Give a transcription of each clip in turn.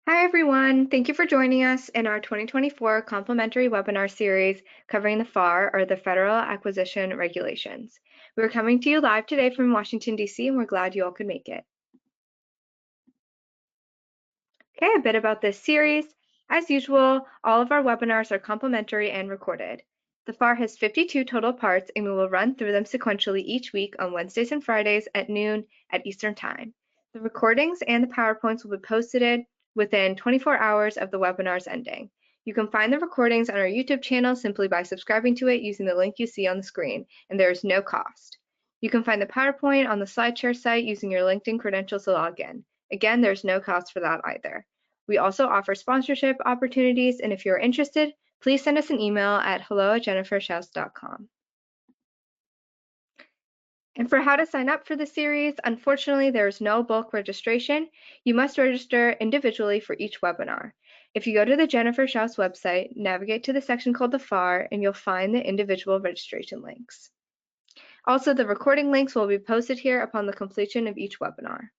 Hi, everyone. Thank you for joining us in our 2024 complimentary webinar series covering the FAR, or the Federal Acquisition Regulations. We're coming to you live today from Washington, D.C., and we're glad you all could make it. Okay, a bit about this series. As usual, all of our webinars are complimentary and recorded. The FAR has 52 total parts, and we will run through them sequentially each week on Wednesdays and Fridays at noon at Eastern Time. The recordings and the PowerPoints will be posted within 24 hours of the webinar's ending. You can find the recordings on our YouTube channel simply by subscribing to it using the link you see on the screen, and there is no cost. You can find the PowerPoint on the SlideShare site using your LinkedIn credentials to log in. Again, there's no cost for that either. We also offer sponsorship opportunities, and if you're interested, please send us an email at hello@jenniferschaus.com. And for how to sign up for the series, unfortunately, there is no bulk registration. You must register individually for each webinar. If you go to the Jennifer Schaus website, navigate to the section called the FAR, and you'll find the individual registration links. Also, the recording links will be posted here upon the completion of each webinar.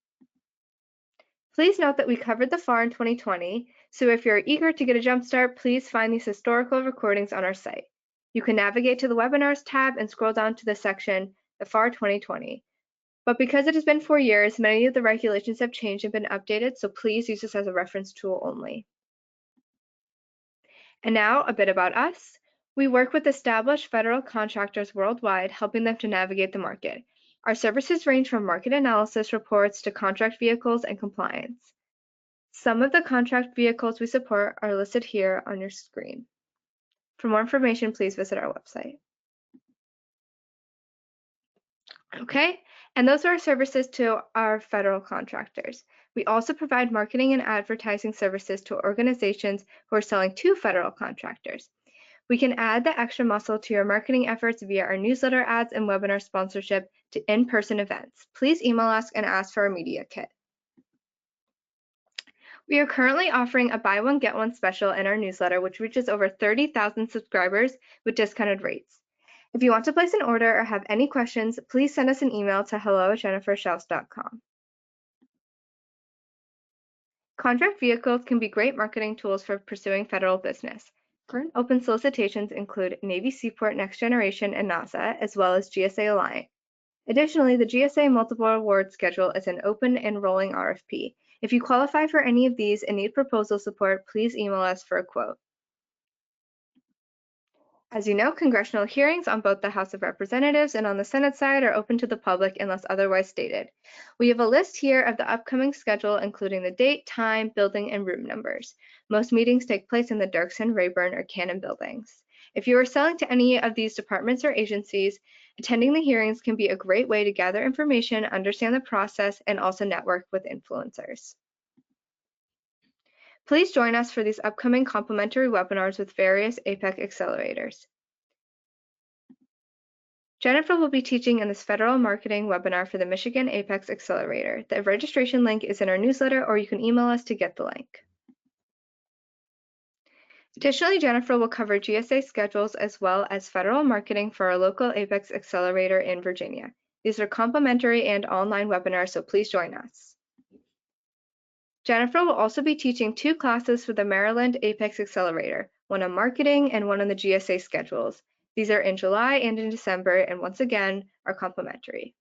Please note that we covered the FAR in 2020, so if you're eager to get a jump start, please find these historical recordings on our site. You can navigate to the Webinars tab and scroll down to the section, the FAR 2020. But because it has been 4 years, many of the regulations have changed and been updated, so please use this as a reference tool only. And now a bit about us. We work with established federal contractors worldwide, helping them to navigate the market. Our services range from market analysis reports to contract vehicles and compliance. Some of the contract vehicles we support are listed here on your screen. For more information, please visit our website. Okay, and those are our services to our federal contractors. We also provide marketing and advertising services to organizations who are selling to federal contractors. We can add the extra muscle to your marketing efforts via our newsletter ads and webinar sponsorship to in-person events. Please email us and ask for our media kit. We are currently offering a buy one, get one special in our newsletter, which reaches over 30,000 subscribers with discounted rates. If you want to place an order or have any questions, please send us an email to hello@jenniferschaus.com. Contract vehicles can be great marketing tools for pursuing federal business. Current open solicitations include Navy Seaport Next Generation and NASA, as well as GSA Alliant. Additionally, the GSA Multiple Award Schedule is an open and rolling RFP. If you qualify for any of these and need proposal support, please email us for a quote. As you know, congressional hearings on both the House of Representatives and on the Senate side are open to the public unless otherwise stated. We have a list here of the upcoming schedule, including the date, time, building, and room numbers. Most meetings take place in the Dirksen, Rayburn, or Cannon buildings. If you are selling to any of these departments or agencies, attending the hearings can be a great way to gather information, understand the process, and also network with influencers. Please join us for these upcoming complimentary webinars with various APEC accelerators. Jennifer will be teaching in this federal marketing webinar for the Michigan Apex Accelerator. The registration link is in our newsletter, or you can email us to get the link. Additionally, Jennifer will cover GSA schedules as well as federal marketing for our local Apex Accelerator in Virginia. These are complimentary and online webinars, so please join us. Jennifer will also be teaching 2 classes for the Maryland Apex Accelerator, one on marketing and one on the GSA schedules. These are in July and in December, and once again, are complimentary.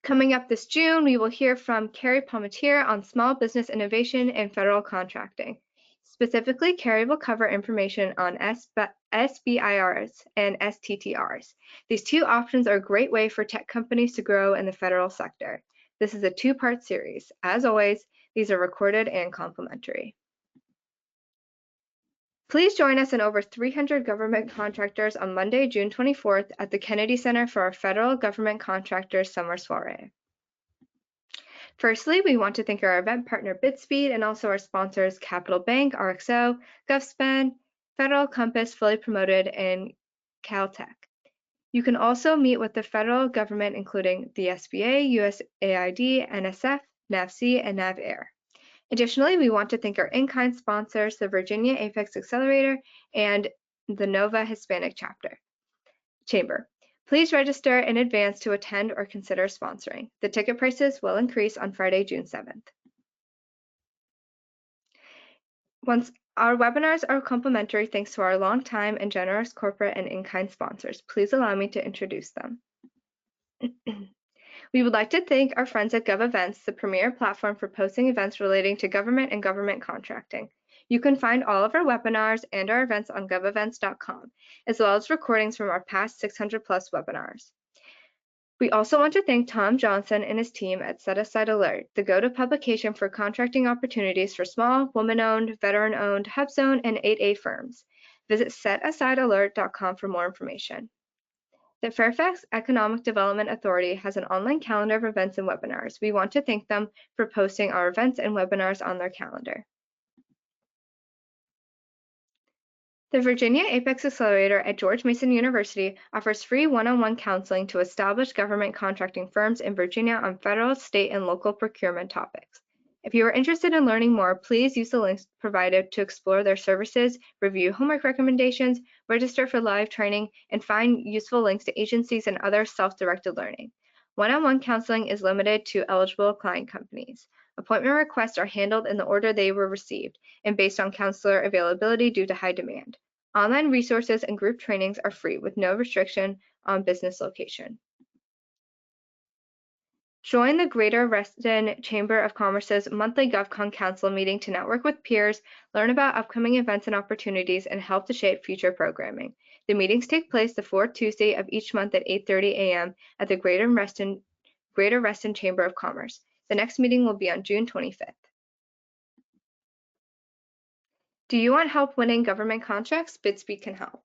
Coming up this June, we will hear from Carrie Palmetier on small business innovation and federal contracting. Specifically, Carrie will cover information on SBIRs and STTRs. These 2 options are a great way for tech companies to grow in the federal sector. This is a 2-part series. As always, these are recorded and complimentary. Please join us and over 300 government contractors on Monday, June 24th at the Kennedy Center for our Federal Government Contractors Summer Soiree. Firstly, we want to thank our event partner BidSpeed and also our sponsors Capital Bank, RXO, GovSpend, Federal Compass, Fully Promoted, and Caltech. You can also meet with the federal government, including the SBA, USAID, NSF, NAVC, and NAVAIR. Additionally, we want to thank our in-kind sponsors, the Virginia Apex Accelerator and the Nova Hispanic Chamber. Please register in advance to attend or consider sponsoring. The ticket prices will increase on Friday, June 7th. Once our webinars are complimentary thanks to our longtime and generous corporate and in-kind sponsors. Please allow me to introduce them. We would like to thank our friends at GovEvents, the premier platform for posting events relating to government and government contracting. You can find all of our webinars and our events on govevents.com, as well as recordings from our past 600+ webinars. We also want to thank Tom Johnson and his team at Set Aside Alert, the go-to publication for contracting opportunities for small, woman-owned, veteran-owned, HubZone, and 8A firms. Visit setasidealert.com for more information. The Fairfax Economic Development Authority has an online calendar of events and webinars. We want to thank them for posting our events and webinars on their calendar. The Virginia Apex Accelerator at George Mason University offers free one-on-one counseling to established government contracting firms in Virginia on federal, state, and local procurement topics. If you are interested in learning more, please use the links provided to explore their services, review homework recommendations, register for live training, and find useful links to agencies and other self-directed learning. One-on-one counseling is limited to eligible client companies. Appointment requests are handled in the order they were received and based on counselor availability due to high demand. Online resources and group trainings are free with no restriction on business location. Join the Greater Reston Chamber of Commerce's monthly GovCon Council meeting to network with peers, learn about upcoming events and opportunities, and help to shape future programming. The meetings take place the fourth Tuesday of each month at 8:30 a.m. at the Greater Reston Chamber of Commerce. The next meeting will be on June 25th. Do you want help winning government contracts? Bidspeed can help.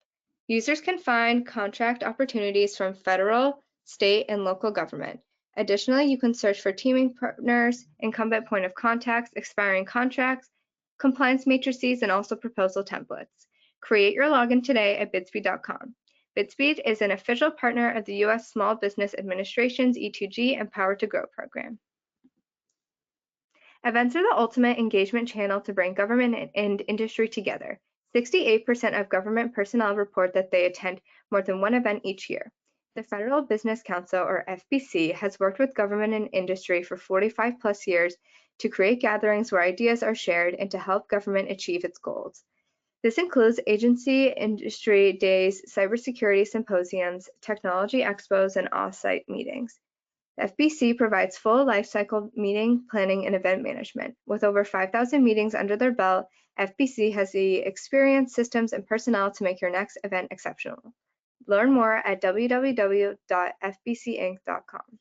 Users can find contract opportunities from federal, state, and local government. Additionally, you can search for teaming partners, incumbent point of contacts, expiring contracts, compliance matrices, and also proposal templates. Create your login today at bidspeed.com. Bidspeed is an official partner of the U.S. Small Business Administration's E2G and Power to Grow program. Events are the ultimate engagement channel to bring government and industry together. 68% of government personnel report that they attend more than one event each year. The Federal Business Council, or FBC, has worked with government and industry for 45+ years to create gatherings where ideas are shared and to help government achieve its goals. This includes agency industry days, cybersecurity symposiums, technology expos, and off-site meetings. The FBC provides full lifecycle meeting planning and event management. With over 5,000 meetings under their belt, FBC has the experience, systems, and personnel to make your next event exceptional. Learn more at www.fbcinc.com.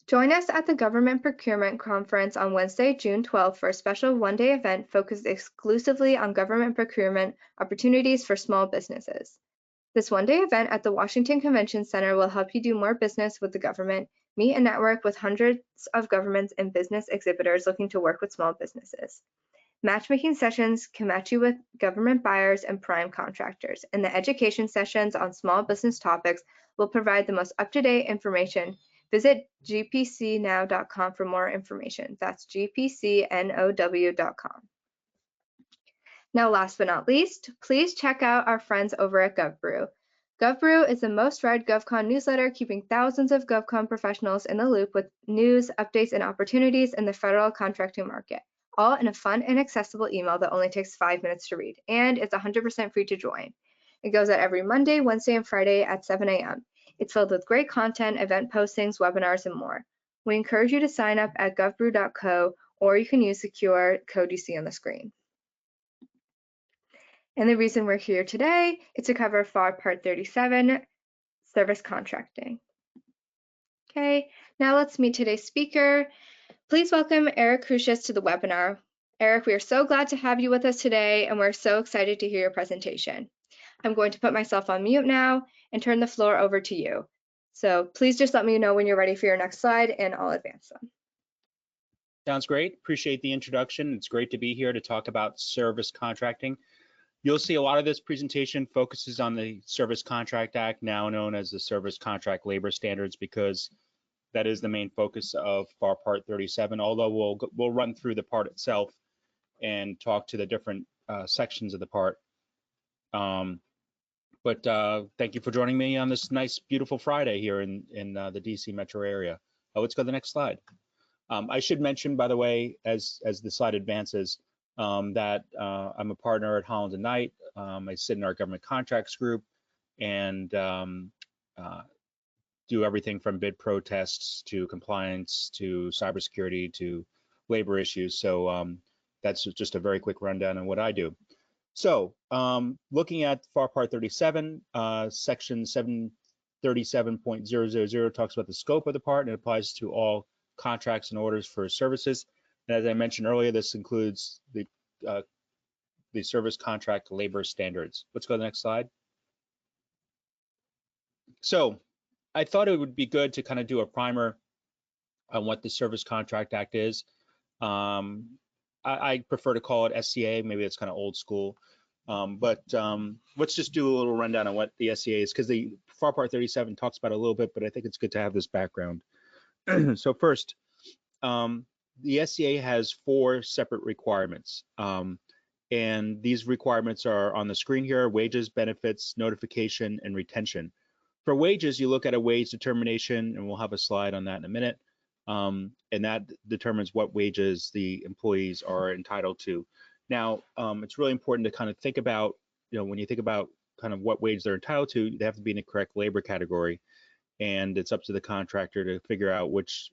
Join us at the Government Procurement Conference on Wednesday, June 12th for a special one-day event focused exclusively on government procurement opportunities for small businesses. This one-day event at the Washington Convention Center will help you do more business with the government, meet and network with hundreds of governments and business exhibitors looking to work with small businesses. Matchmaking sessions can match you with government buyers and prime contractors, and the education sessions on small business topics will provide the most up-to-date information. Visit gpcnow.com for more information. That's gpcnow.com. Now, last but not least, please check out our friends over at GovBrew. GovBrew is the most read GovCon newsletter, keeping thousands of GovCon professionals in the loop with news, updates, and opportunities in the federal contracting market, all in a fun and accessible email that only takes 5 minutes to read, and it's 100% free to join. It goes out every Monday, Wednesday, and Friday at 7 a.m. It's filled with great content, event postings, webinars, and more. We encourage you to sign up at govbrew.co, or you can use the QR code you see on the screen. And the reason we're here today is to cover FAR Part 37, Service Contracting. Okay, now let's meet today's speaker. Please welcome Eric Crucius to the webinar. Eric, we are so glad to have you with us today, and we're so excited to hear your presentation. I'm going to put myself on mute now and turn the floor over to you. So please just let me know when you're ready for your next slide, and I'll advance them. Sounds great. Appreciate the introduction. It's great to be here to talk about service contracting. You'll see a lot of this presentation focuses on the Service Contract Act, now known as the Service Contract Labor Standards, because that is the main focus of FAR Part 37, although we'll run through the part itself and talk to the different sections of the part. But thank you for joining me on this nice, beautiful Friday here in the DC metro area. Let's go to the next slide. I should mention, by the way, as the slide advances, that I'm a partner at Holland and Knight. I sit in our government contracts group and do everything from bid protests to compliance to cybersecurity to labor issues. So that's just a very quick rundown on what I do. So looking at FAR Part 37, section 737.000 talks about the scope of the part, and it applies to all contracts and orders for services. And as I mentioned earlier, this includes the service contract labor standards. Let's go to the next slide. So I thought it would be good to kind of do a primer on what the Service Contract Act is. I prefer to call it SCA, maybe it's kind of old school. But let's just do a little rundown on what the SCA is, because the FAR Part 37 talks about it a little bit, but I think it's good to have this background. So first, the SCA has 4 separate requirements. And these requirements are on the screen here: wages, benefits, notification, and retention. For wages, you look at a wage determination, and we'll have a slide on that in a minute. And that determines what wages the employees are entitled to. Now, it's really important to kind of think about, when you think about kind of what wage they're entitled to, they have to be in the correct labor category. And it's up to the contractor to figure out which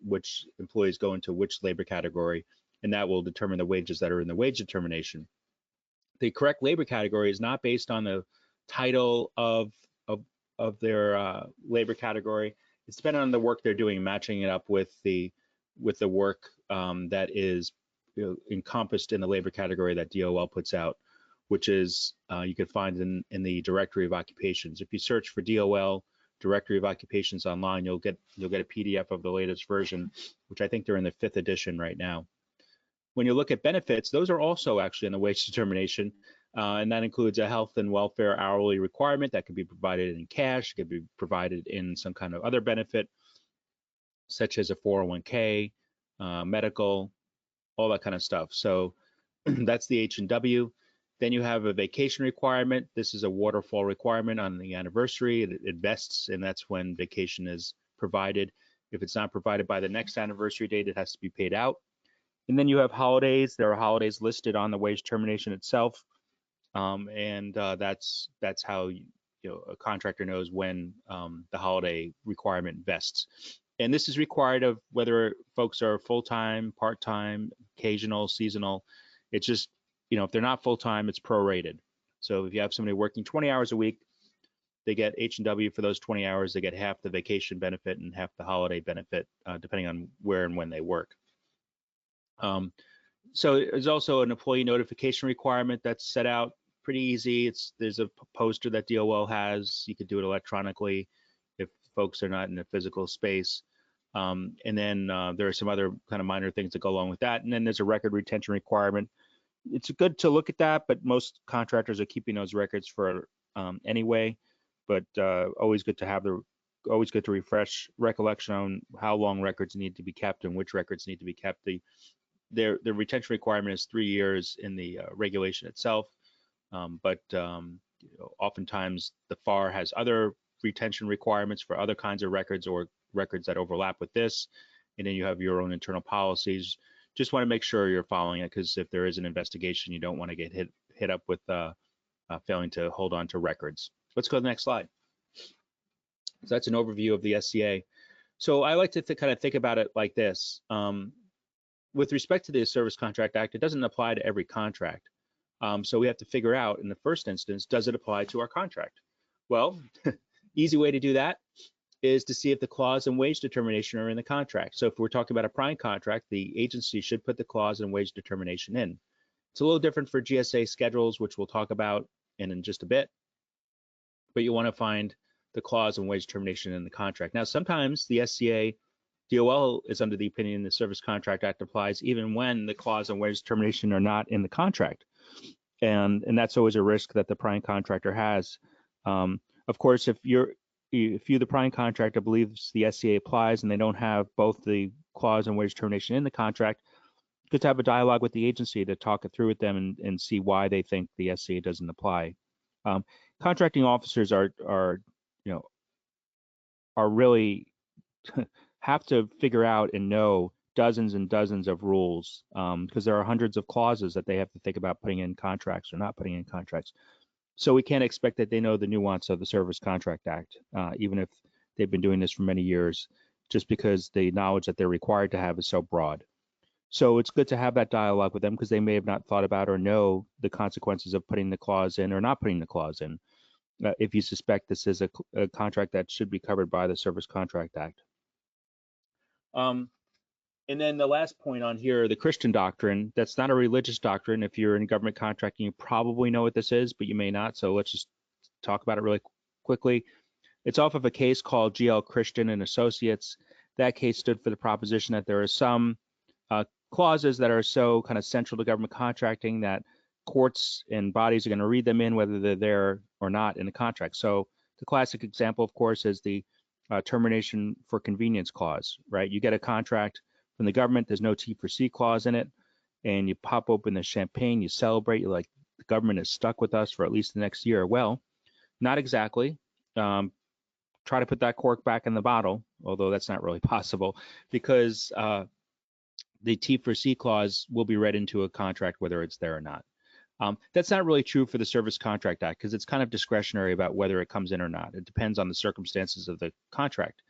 employees go into which labor category, and that will determine the wages that are in the wage determination. The correct labor category is not based on the title of their labor category. It's dependent on the work they're doing, matching it up with the work that is encompassed in the labor category that DOL puts out, which is you can find in the directory of occupations. If you search for DOL directory of occupations online, you'll get a PDF of the latest version, which I think they're in the 5th edition right now. When you look at benefits, those are also actually in the wage determination, and that includes a health and welfare hourly requirement that can be provided in cash, could be provided in some kind of other benefit, such as a 401k, medical, all that kind of stuff. So that's the H&W. Then you have a vacation requirement. This is a waterfall requirement on the anniversary. It vests, and that's when vacation is provided. If it's not provided by the next anniversary date, it has to be paid out. And then you have holidays. There are holidays listed on the wage termination itself, and that's how a contractor knows when the holiday requirement vests. And this is required of whether folks are full-time, part-time, occasional, seasonal. It's just, if they're not full-time, it's prorated. So if you have somebody working 20 hours a week, they get H&W for those 20 hours. They get half the vacation benefit and half the holiday benefit, depending on where and when they work. So there's also an employee notification requirement that's set out pretty easy. There's a poster that DOL has. You could do it electronically if folks are not in a physical space. And then there are some other kind of minor things that go along with that. And then there's a record retention requirement. It's good to look at that, but most contractors are keeping those records for anyway. But always good to refresh recollection on how long records need to be kept and which records need to be kept. The retention requirement is 3 years in the regulation itself, but oftentimes the FAR has other retention requirements for other kinds of records or records that overlap with this, and then you have your own internal policies. Just want to make sure you're following it, because if there is an investigation, you don't want to get hit up with failing to hold on to records. Let's go to the next slide. So that's an overview of the SCA. So I like to kind of think about it like this. With respect to the Service Contract Act, it doesn't apply to every contract. So we have to figure out, in the first instance, does it apply to our contract? Well, easy way to do that is to see if the clause and wage determination are in the contract. So if we're talking about a prime contract, the agency should put the clause and wage determination in. It's a little different for GSA schedules, which we'll talk about in just a bit, but you want to find the clause and wage determination in the contract. Now, sometimes the SCA DOL is under the opinion the Service Contract Act applies even when the clause and wage determination are not in the contract. And that's always a risk that the prime contractor has. Of course, if you, the prime contractor, believes the SCA applies and they don't have both the clause and wage determination in the contract, good to have a dialogue with the agency to talk it through with them and see why they think the SCA doesn't apply. Contracting officers are really have to figure out and know dozens and dozens of rules because there are hundreds of clauses that they have to think about putting in contracts or not putting in contracts. So we can't expect that they know the nuance of the Service Contract Act, even if they've been doing this for many years, just because the knowledge that they're required to have is so broad. So it's good to have that dialogue with them because they may have not thought about or know the consequences of putting the clause in or not putting the clause in. If you suspect this is a contract that should be covered by the Service Contract Act. And then the last point on here, the Christian doctrine, that's not a religious doctrine. If you're in government contracting, you probably know what this is, but you may not. So let's just talk about it really quickly. It's off of a case called GL Christian and Associates. That case stood for the proposition that there are some clauses that are so kind of central to government contracting that courts and bodies are going to read them in whether they're there or not in the contract. So the classic example, of course, is the termination for convenience clause, right? You get a contract from the government, there's no T for C clause in it, and you pop open the champagne, you celebrate, you're like, the government is stuck with us for at least the next year. Well, not exactly. Try to put that cork back in the bottle, although that's not really possible, because the T for C clause will be read into a contract whether it's there or not. That's not really true for the Service Contract Act because it's kind of discretionary about whether it comes in or not. It depends on the circumstances of the contract.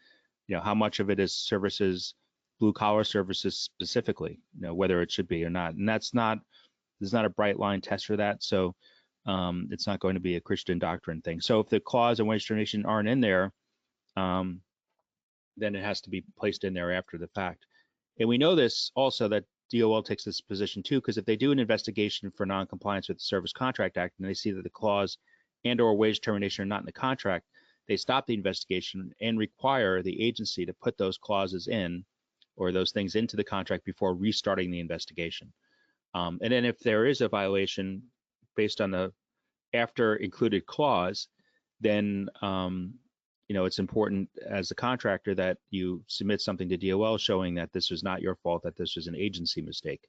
You know, how much of it is services, blue collar services specifically, you know, whether it should be or not. And there's not a bright line test for that. So it's not going to be a Christian doctrine thing. So if the clause and wage termination aren't in there, then it has to be placed in there after the fact. And we know this also that DOL takes this position too, because if they do an investigation for non-compliance with the Service Contract Act and they see that the clause and or wage termination are not in the contract, they stop the investigation and require the agency to put those clauses in or those things into the contract before restarting the investigation. And then if there is a violation based on the after included clause, then you know, it's important as a contractor that you submit something to DOL showing that this was not your fault, that this was an agency mistake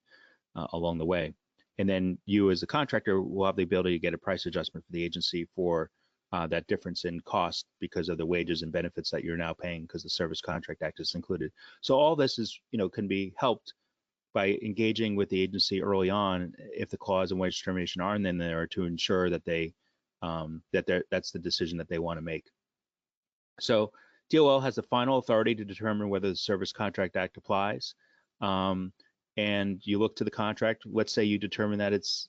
along the way. And then you as a contractor will have the ability to get a price adjustment for the agency for that difference in cost because of the wages and benefits that you're now paying because the Service Contract Act is included. So all this is, you know, can be helped by engaging with the agency early on if the clause and wage termination aren't in there to ensure that they that's the decision that they want to make. So DOL has the final authority to determine whether the Service Contract Act applies. And you look to the contract. Let's say you determine that it's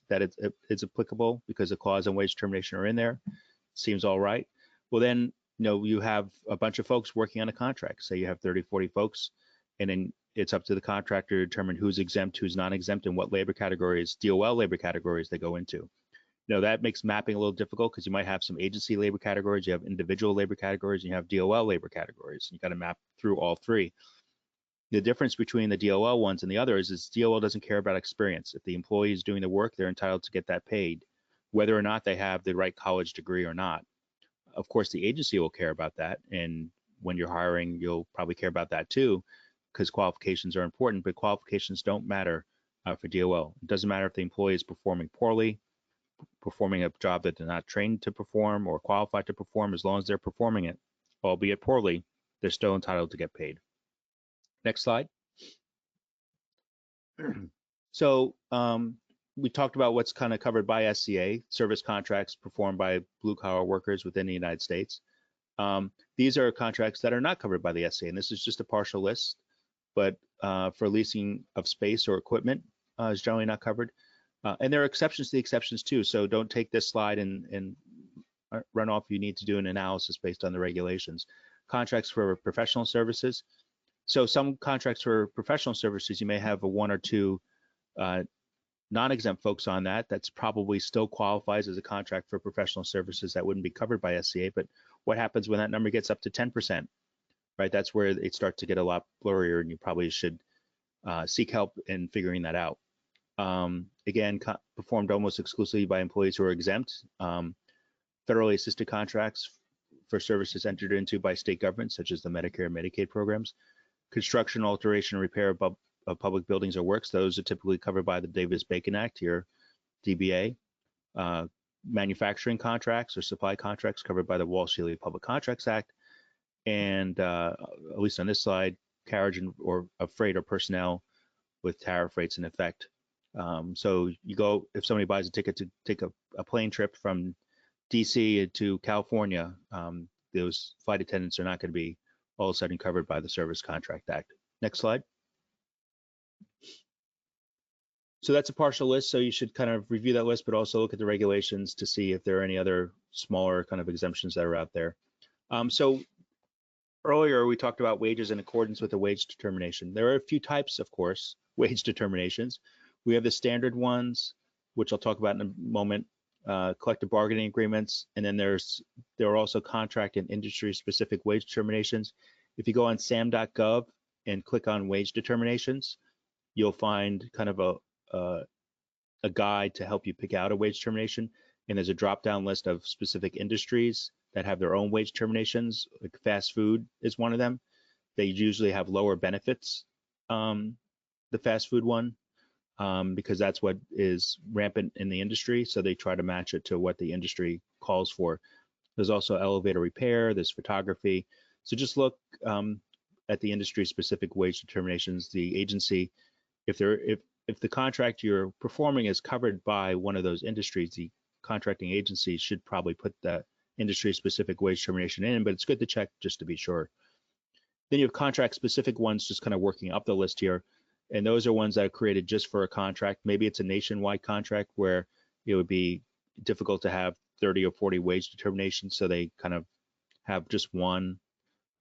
applicable because the clause and wage termination are in there. Seems all right. Well, then, you know, you have a bunch of folks working on a contract. Say you have 30, 40 folks, and then it's up to the contractor to determine who's exempt, who's non-exempt, and what labor categories, DOL labor categories they go into. You know, that makes mapping a little difficult because you might have some agency labor categories, you have individual labor categories, and you have DOL labor categories. You got to map through all three. The difference between the DOL ones and the others is DOL doesn't care about experience. If the employee is doing the work, they're entitled to get that paid, whether or not they have the right college degree or not. Of course, the agency will care about that. And when you're hiring, you'll probably care about that too, because qualifications are important, but qualifications don't matter for DOL. It doesn't matter if the employee is performing poorly, performing a job that they're not trained to perform or qualified to perform. As long as they're performing it, albeit poorly, they're still entitled to get paid. Next slide. So we talked about what's kind of covered by SCA, service contracts performed by blue collar workers within the United States. These are contracts that are not covered by the SCA, and this is just a partial list, but for leasing of space or equipment is generally not covered. And there are exceptions to the exceptions too, so don't take this slide and run off. You need to do an analysis based on the regulations. Contracts for professional services. So some contracts for professional services, you may have a one or two non-exempt folks on that. That's probably still qualifies as a contract for professional services that wouldn't be covered by SCA. But what happens when that number gets up to 10%, right? That's where it starts to get a lot blurrier, and you probably should seek help in figuring that out. Again, performed almost exclusively by employees who are exempt. Federally assisted contracts for services entered into by state governments, such as the Medicare and Medicaid programs. Construction, alteration, and repair of public buildings or works, those are typically covered by the Davis-Bacon Act here, DBA. Manufacturing contracts or supply contracts covered by the Walsh-Ely Public Contracts Act. And at least on this slide, carriage or of freight or personnel with tariff rates in effect. So you go, if somebody buys a ticket to take a plane trip from DC to California, those flight attendants are not going to be all of a sudden covered by the Service Contract Act. Next slide. So that's a partial list, so you should kind of review that list, but also look at the regulations to see if there are any other smaller kind of exemptions that are out there. So earlier we talked about wages in accordance with the wage determination. There are a few types, of course, wage determinations. We have the standard ones, which I'll talk about in a moment, collective bargaining agreements, and then there are also contract and industry-specific wage determinations. If you go on sam.gov and click on wage determinations, you'll find kind of a guide to help you pick out a wage determination, and there's a drop-down list of specific industries that have their own wage determinations. Like fast food is one of them. They usually have lower benefits, the fast food one, because that's what is rampant in the industry, so they try to match it to what the industry calls for. There's also elevator repair, there's photography. So just look at the industry-specific wage determinations. The agency, if the contract you're performing is covered by one of those industries, the contracting agency should probably put that industry-specific wage determination in, but it's good to check just to be sure. Then you have contract-specific ones just kind of working up the list here, and those are ones that are created just for a contract. Maybe it's a nationwide contract where it would be difficult to have 30 or 40 wage determinations, so they kind of have just one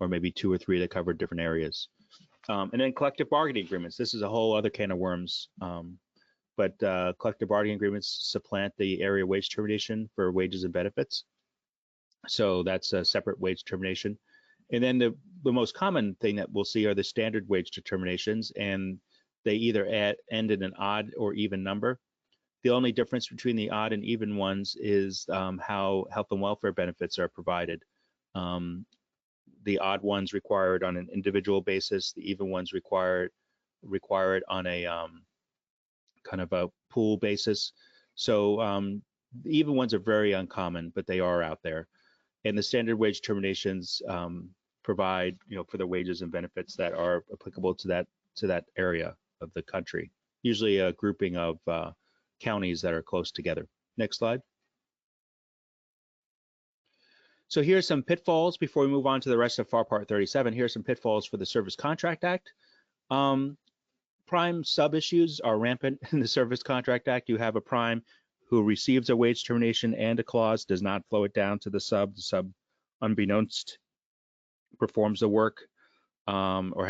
or maybe two or three that cover different areas. And then collective bargaining agreements. This is a whole other can of worms, but collective bargaining agreements supplant the area wage determination for wages and benefits. So that's a separate wage determination. And then the most common thing that we'll see are the standard wage determinations, and they either end in an odd or even number. The only difference between the odd and even ones is how health and welfare benefits are provided. The odd ones required on an individual basis, the even ones required on a kind of a pool basis. So the even ones are very uncommon, but they are out there. And the standard wage determinations provide, for the wages and benefits that are applicable to that area of the country. Usually a grouping of counties that are close together. Next slide. So here's some pitfalls before we move on to the rest of FAR Part 37. Here's some pitfalls for the Service Contract Act. Prime sub issues are rampant in the Service Contract Act. You have a prime who receives a wage determination and a clause, does not flow it down to the sub unbeknownst performs the work, or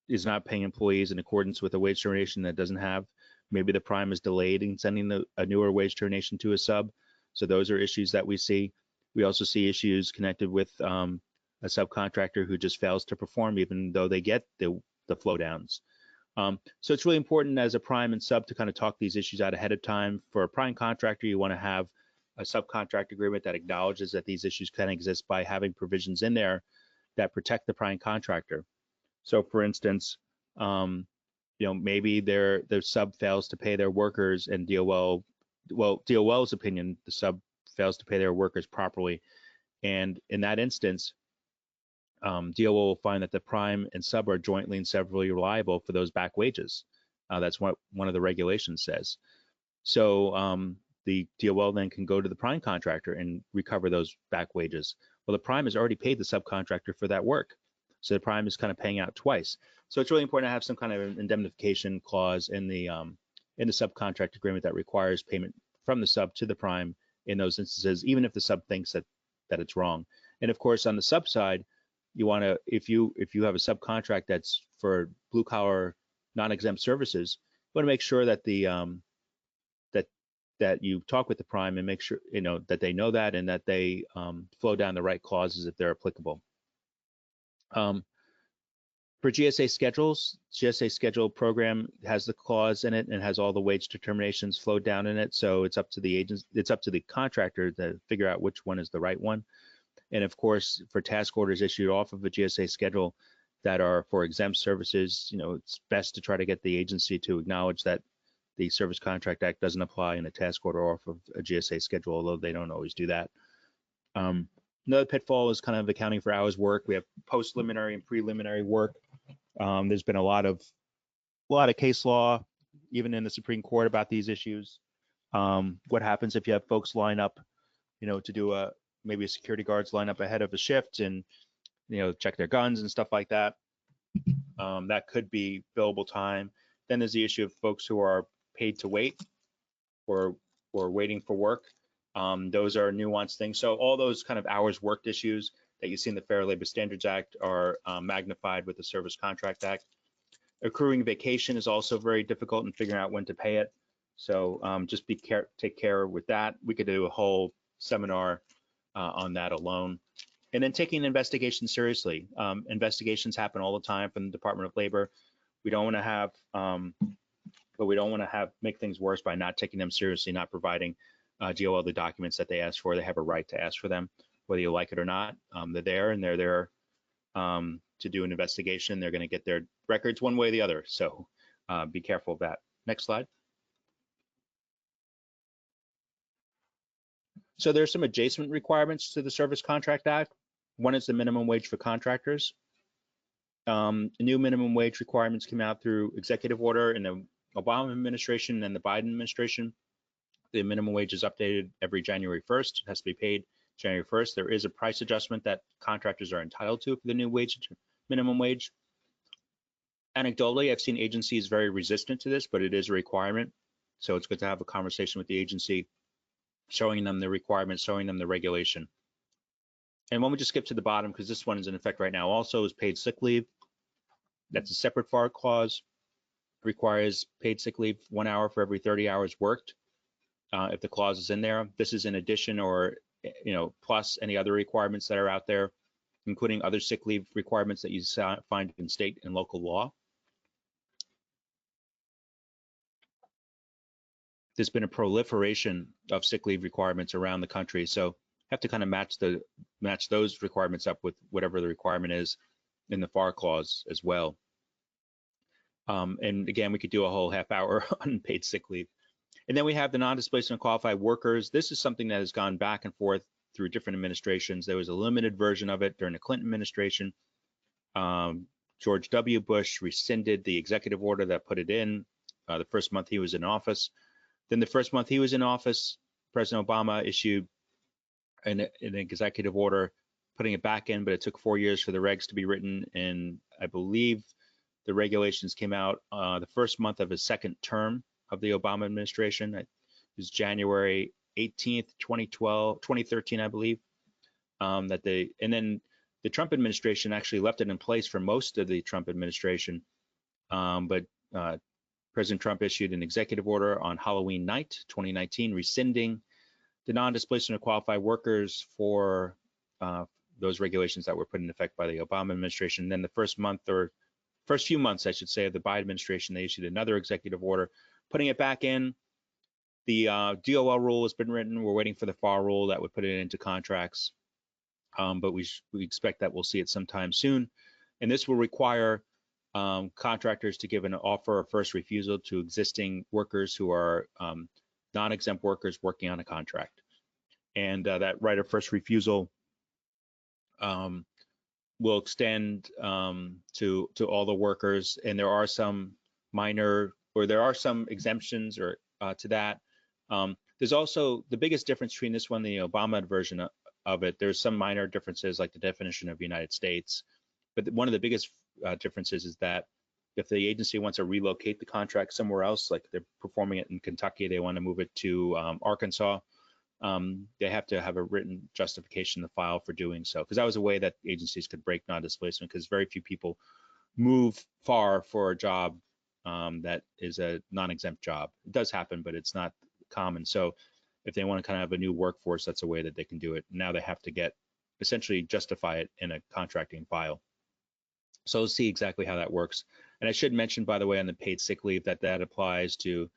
is not paying employees in accordance with a wage determination that doesn't have. Maybe the prime is delayed in sending a newer wage determination to a sub. So those are issues that we see. We also see issues connected with a subcontractor who just fails to perform even though they get the flow downs. So it's really important as a prime and sub to kind of talk these issues out ahead of time. For a prime contractor, you want to have a subcontract agreement that acknowledges that these issues can exist by having provisions in there that protect the prime contractor. So for instance, maybe their sub fails to pay their workers, and DOL's opinion, the sub fails to pay their workers properly. And in that instance, DOL will find that the prime and sub are jointly and severally liable for those back wages. That's what one of the regulations says. So the DOL then can go to the prime contractor and recover those back wages. Well, the prime has already paid the subcontractor for that work. So the prime is kind of paying out twice. So it's really important to have some kind of indemnification clause in the subcontract agreement that requires payment from the sub to the prime in those instances, even if the sub thinks that it's wrong. And of course, on the sub side, you want to, if you have a subcontract that's for blue collar non-exempt services, you want to make sure that that you talk with the prime and make sure that they know that, and that they flow down the right clauses if they're applicable. For GSA schedules, GSA schedule program has the clause in it and has all the wage determinations flowed down in it. So it's up to the agent, it's up to the contractor to figure out which one is the right one. And of course, for task orders issued off of a GSA schedule that are for exempt services, it's best to try to get the agency to acknowledge that the Service Contract Act doesn't apply in a task order off of a GSA schedule, although they don't always do that. Another pitfall is kind of accounting for hours work. We have post-preliminary and preliminary work. There's been a lot of case law, even in the Supreme Court, about these issues. What happens if you have folks line up, to do maybe a security guards line up ahead of a shift and, check their guns and stuff like that. That could be billable time. Then there's the issue of folks who are paid to wait or waiting for work. Those are nuanced things. So all those kind of hours worked issues that you see in the Fair Labor Standards Act are magnified with the Service Contract Act. Accruing vacation is also very difficult in figuring out when to pay it. So just take care with that. We could do a whole seminar on that alone. And then taking investigations seriously. Investigations happen all the time from the Department of Labor. We don't want to have, but we don't want to make things worse by not taking them seriously, not providing DOL the documents that they ask for. They have a right to ask for them, whether you like it or not. They're there, and they're there to do an investigation. They're going to get their records one way or the other. So be careful of that. Next slide. So there's some adjacent requirements to the Service Contract Act. One is the minimum wage for contractors. New minimum wage requirements came out through executive order in the Obama administration and the Biden administration. The minimum wage is updated every January 1st. It has to be paid January 1st. There is a price adjustment that contractors are entitled to for the new minimum wage. Anecdotally, I've seen agencies very resistant to this, but it is a requirement. So it's good to have a conversation with the agency, showing them the requirements, showing them the regulation. And when we just skip to the bottom, because this one is in effect right now, also is paid sick leave. That's a separate FAR clause. Requires paid sick leave 1 hour for every 30 hours worked. If the clause is in there, this is in addition or plus any other requirements that are out there, including other sick leave requirements that you find in state and local law. There's been a proliferation of sick leave requirements around the country, so have to kind of match those requirements up with whatever the requirement is in the FAR clause as well. And again, we could do a whole half hour on paid sick leave. And then we have the non-displacement qualified workers. This is something that has gone back and forth through different administrations. There was a limited version of it during the Clinton administration. George W. Bush rescinded the executive order that put it in the first month he was in office. Then the first month he was in office, President Obama issued an executive order putting it back in, but it took 4 years for the regs to be written. And I believe the regulations came out the first month of his second term of the Obama administration. It was January 18th, 2013, I believe. And then the Trump administration actually left it in place for most of the Trump administration. But President Trump issued an executive order on Halloween night, 2019, rescinding the non-displacement of qualified workers for those regulations that were put in effect by the Obama administration. And then the first few months, I should say, of the Biden administration, they issued another executive order, putting it back in. The DOL rule has been written. We're waiting for the FAR rule that would put it into contracts. But we expect that we'll see it sometime soon. And this will require contractors to give an offer of first refusal to existing workers who are non-exempt workers working on a contract. And that right of first refusal will extend to all the workers. And there are some exemptions or to that. There's also the biggest difference between this one and the Obama version of it. There's some minor differences, like the definition of United States. But one of the biggest differences is that if the agency wants to relocate the contract somewhere else, like they're performing it in Kentucky, they want to move it to Arkansas, they have to have a written justification to file for doing so, because that was a way that agencies could break non-displacement, because very few people move far for a job that is a non-exempt job. It does happen, but it's not common. So if they want to kind of have a new workforce, that's a way that they can do it. Now they have to essentially justify it in a contracting file. So let's see exactly how that works. And I should mention, by the way, on the paid sick leave, that applies to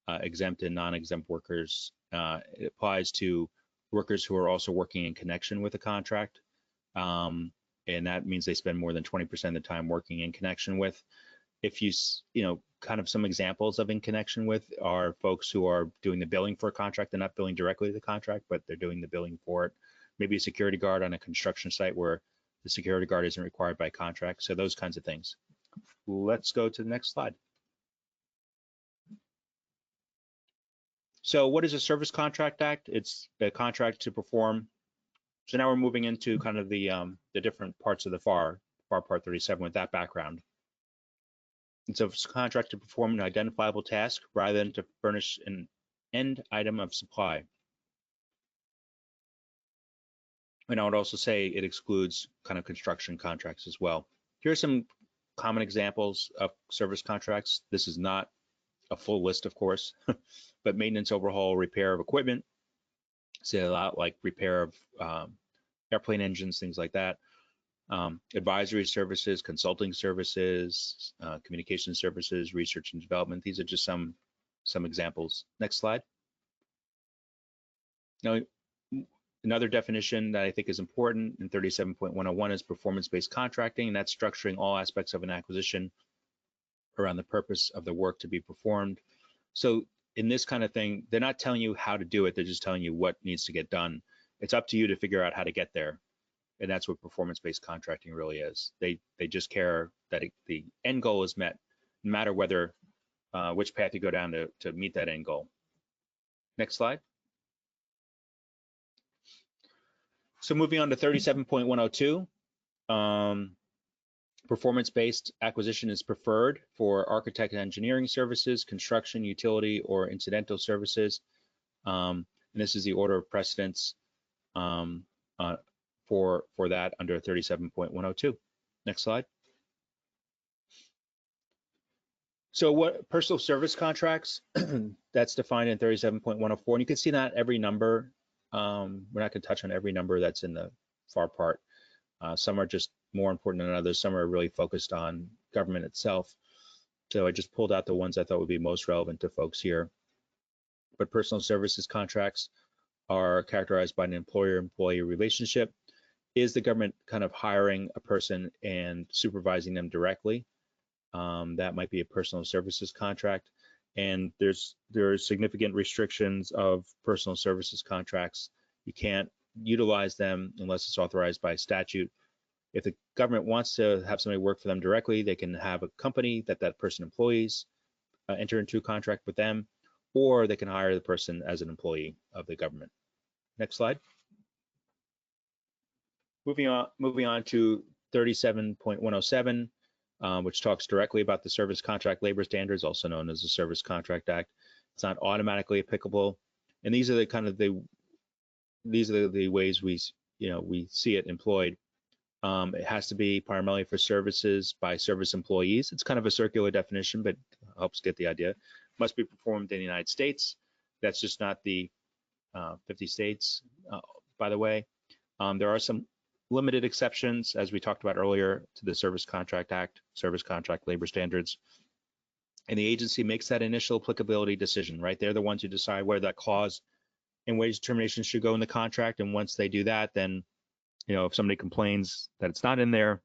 exempt and non-exempt workers. It applies to workers who are also working in connection with a contract. And that means they spend more than 20% of the time working in connection with. If kind of some examples of in connection with are folks who are doing the billing for a contract. They're not billing directly to the contract, but they're doing the billing for it. Maybe a security guard on a construction site where the security guard isn't required by contract. So those kinds of things. let's go to the next slide. So what is a Service Contract Act? It's a contract to perform. So now we're moving into kind of the different parts of the FAR Part 37 with that background. It's a contract to perform an identifiable task rather than to furnish an end item of supply. And I would also say it excludes kind of construction contracts as well. Here are some common examples of service contracts. This is not a full list, of course, but maintenance, overhaul, repair of equipment, say a lot like repair of airplane engines, things like that. Advisory services, consulting services, communication services, research and development. These are just some examples. Next slide. Now, another definition that I think is important in 37.101 is performance-based contracting, and that's structuring all aspects of an acquisition around the purpose of the work to be performed. So in this kind of thing, they're not telling you how to do it, they're just telling you what needs to get done. It's up to you to figure out how to get there. And that's what performance-based contracting really is. They just care that the end goal is met, no matter whether which path you go down to meet that end goal. Next slide. So moving on to 37.102, performance-based acquisition is preferred for architect and engineering services, construction, utility, or incidental services. And this is the order of precedence for that under 37.102. Next slide. So what personal service contracts, that's defined in 37.104, and you can see that every number. We're not going to touch on every number that's in the FAR part. Some are just more important than others. Some are really focused on government itself. So I just pulled out the ones I thought would be most relevant to folks here. But personal services contracts are characterized by an employer-employee relationship. Is the government kind of hiring a person and supervising them directly? That might be a personal services contract. And there are significant restrictions of personal services contracts. You can't utilize them unless it's authorized by statute. If the government wants to have somebody work for them directly, they can have a company that person employs, enter into a contract with them, or they can hire the person as an employee of the government. Next slide. Moving on to 37.107, which talks directly about the Service Contract Labor Standards, also known as the Service Contract Act. It's not automatically applicable, and these are the kind of the ways we see it employed. It has to be primarily for services by service employees. It's kind of a circular definition, but helps get the idea. Must be performed in the United States. That's just not the 50 states, by the way. There are some limited exceptions, as we talked about earlier, to the Service Contract Act, Service Contract Labor Standards. And the agency makes that initial applicability decision, right? They're the ones who decide where that clause in wage determination should go in the contract. And once they do that, then, if somebody complains that it's not in there,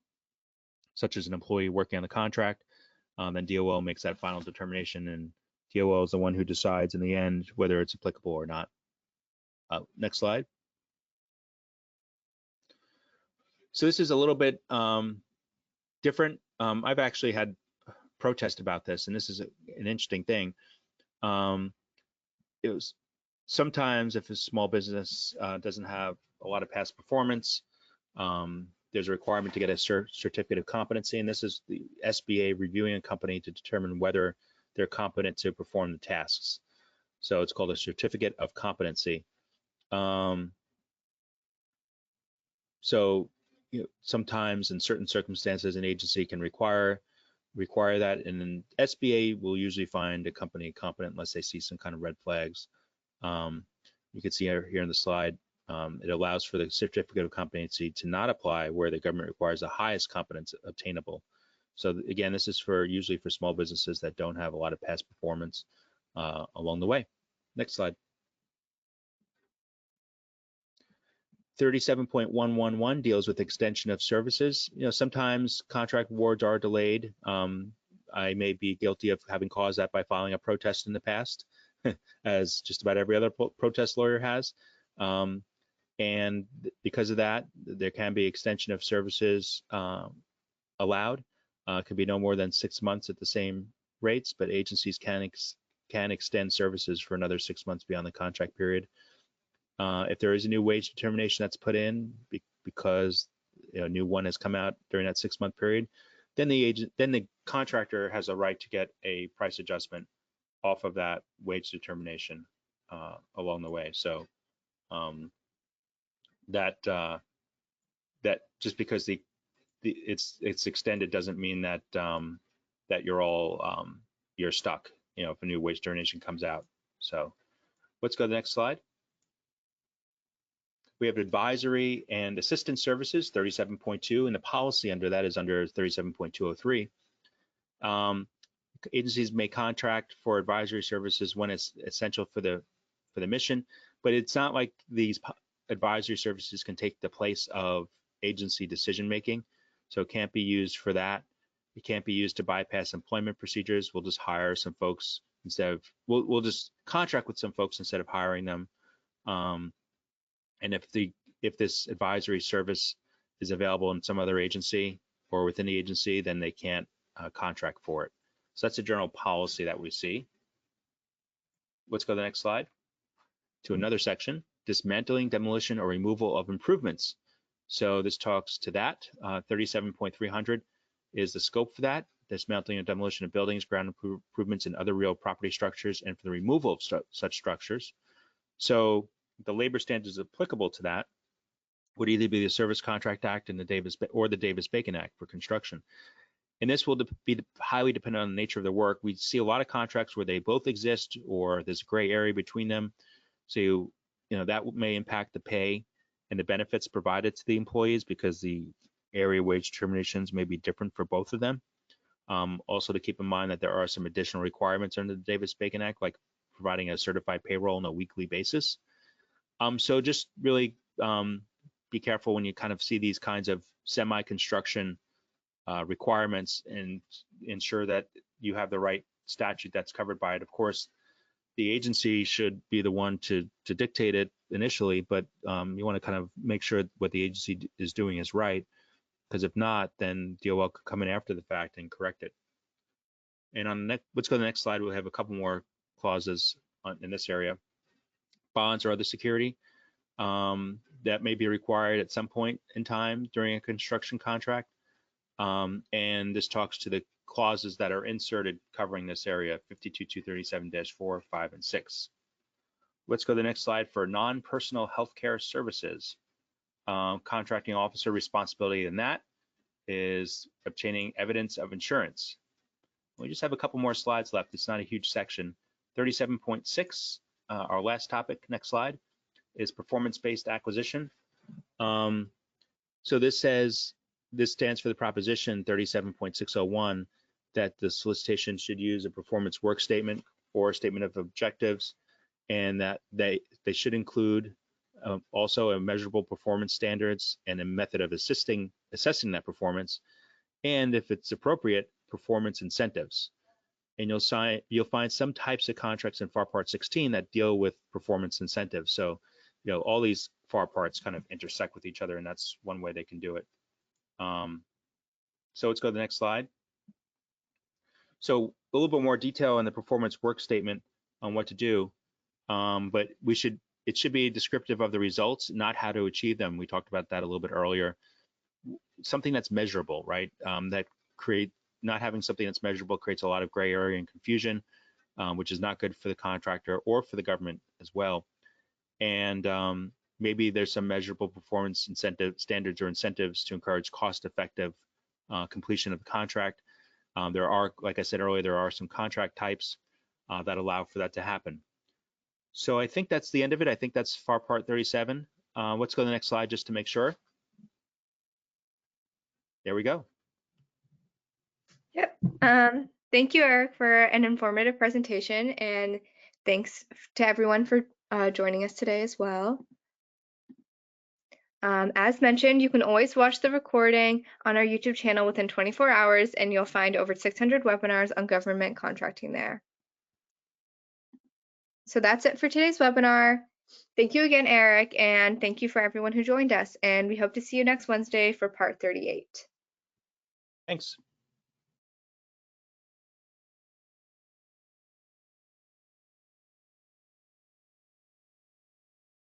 such as an employee working on the contract, then DOL makes that final determination, and DOL is the one who decides in the end whether it's applicable or not. Next slide. So this is a little bit different. I've actually had protest about this, and this is an interesting thing. It was sometimes if a small business doesn't have a lot of past performance, there's a requirement to get a certificate of competency, and this is the SBA reviewing a company to determine whether they're competent to perform the tasks. So it's called a certificate of competency. Sometimes in certain circumstances, an agency can require that, and then SBA will usually find a company competent unless they see some kind of red flags. You can see here in the slide, it allows for the certificate of competency to not apply where the government requires the highest competence obtainable. So again, this is usually for small businesses that don't have a lot of past performance along the way. Next slide. 37.111 deals with extension of services. Sometimes contract awards are delayed. I may be guilty of having caused that by filing a protest in the past, as just about every other protest lawyer has. And because of that, there can be extension of services allowed. Could be no more than 6 months at the same rates, but agencies can extend services for another 6 months beyond the contract period. If there is a new wage determination that's put in because a new one has come out during that 6-month period, then the contractor has a right to get a price adjustment off of that wage determination along the way. So that just because it's extended doesn't mean that that you're stuck, if a new wage determination comes out. So let's go to the next slide. We have advisory and assistance services, 37.2, and the policy under that is under 37.203. Agencies may contract for advisory services when it's essential for the mission, but it's not like these advisory services can take the place of agency decision making. So it can't be used for that. It can't be used to bypass employment procedures. We'll just hire some folks instead of, we'll just contract with some folks instead of hiring them. And if this advisory service is available in some other agency or within the agency, then they can't contract for it. So that's a general policy that we see. Let's go to the next slide to another section, dismantling, demolition, or removal of improvements. So this talks to that. 37.300 is the scope for that, dismantling and demolition of buildings, ground improvements, and other real property structures, and for the removal of such structures. So the labor standards applicable to that would either be the Service Contract Act and the Davis-Bacon Act for construction. And this will be highly dependent on the nature of the work. We see a lot of contracts where they both exist or there's a gray area between them. So, that may impact the pay and the benefits provided to the employees because the area wage determinations may be different for both of them. Also to keep in mind that there are some additional requirements under the Davis-Bacon Act, like providing a certified payroll on a weekly basis. So just really be careful when you kind of see these kinds of semi-construction requirements and ensure that you have the right statute that's covered by it. Of course, the agency should be the one to dictate it initially, but you want to kind of make sure what the agency is doing is right, because if not, then DOL could come in after the fact and correct it. And on the next, let's go to the next slide. We'll have a couple more clauses in this area. Bonds or other security that may be required at some point in time during a construction contract. And this talks to the clauses that are inserted covering this area, 52.237-4, 5, and 6. Let's go to the next slide for non-personal healthcare services. Contracting officer responsibility in that is obtaining evidence of insurance. We just have a couple more slides left. It's not a huge section. 37.6, our last topic, next slide, is performance-based acquisition. So this stands for the proposition 37.601 that the solicitation should use a performance work statement or a statement of objectives, and that they should include also a measurable performance standards and a method of assessing that performance, and if it's appropriate, performance incentives. And you'll find some types of contracts in FAR Part 16 that deal with performance incentives. So, all these FAR parts kind of intersect with each other, and that's one way they can do it. So let's go to the next slide. So a little bit more detail on the performance work statement on what to do, but it should be descriptive of the results, not how to achieve them. We talked about that a little bit earlier. Something that's measurable, right? Not having something that's measurable creates a lot of gray area and confusion, which is not good for the contractor or for the government as well. And maybe there's some measurable performance incentive standards or incentives to encourage cost-effective completion of the contract. There are, like I said earlier, there are some contract types that allow for that to happen. So I think that's the end of it. I think that's FAR Part 37. Let's go to the next slide just to make sure. There we go. Yep. Thank you, Eric, for an informative presentation, and thanks to everyone for joining us today as well. As mentioned, you can always watch the recording on our YouTube channel within 24 hours, and you'll find over 600 webinars on government contracting there. So that's it for today's webinar. Thank you again, Eric, and thank you for everyone who joined us, and we hope to see you next Wednesday for Part 38. Thanks.